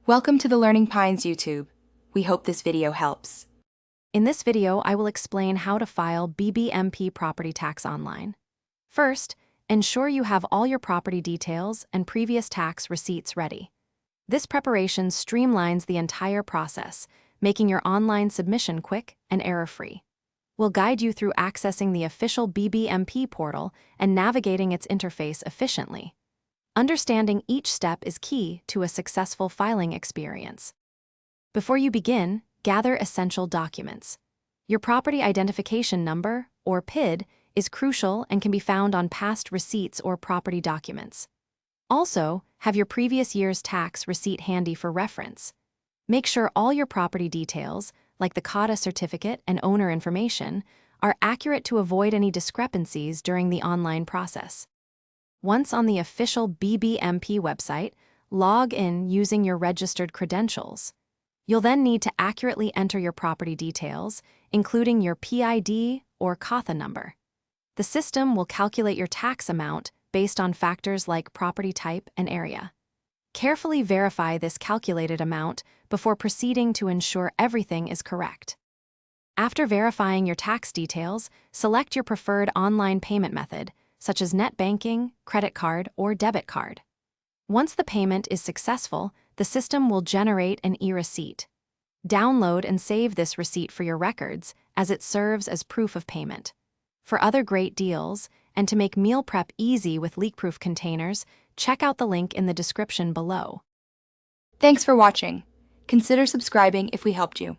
Welcome to the Learning Pines YouTube. We hope this video helps. In this video, I will explain how to file BBMP property tax online. First, ensure you have all your property details and previous tax receipts ready. This preparation streamlines the entire process, making your online submission quick and error-free. We'll guide you through accessing the official BBMP portal and navigating its interface efficiently. Understanding each step is key to a successful filing experience. Before you begin, gather essential documents. Your property identification number, or PID, is crucial and can be found on past receipts or property documents. Also, have your previous year's tax receipt handy for reference. Make sure all your property details, like the COTA certificate and owner information, are accurate to avoid any discrepancies during the online process. Once on the official BBMP website, log in using your registered credentials. You'll then need to accurately enter your property details, including your PID or COTA number. The system will calculate your tax amount based on factors like property type and area. Carefully verify this calculated amount before proceeding to ensure everything is correct. After verifying your tax details, select your preferred online payment method, such as net banking, credit card, or debit card. Once the payment is successful, the system will generate an e-receipt. Download and save this receipt for your records, as it serves as proof of payment. For other great deals, and to make meal prep easy with leak-proof containers, check out the link in the description below. Thanks for watching. Consider subscribing if we helped you.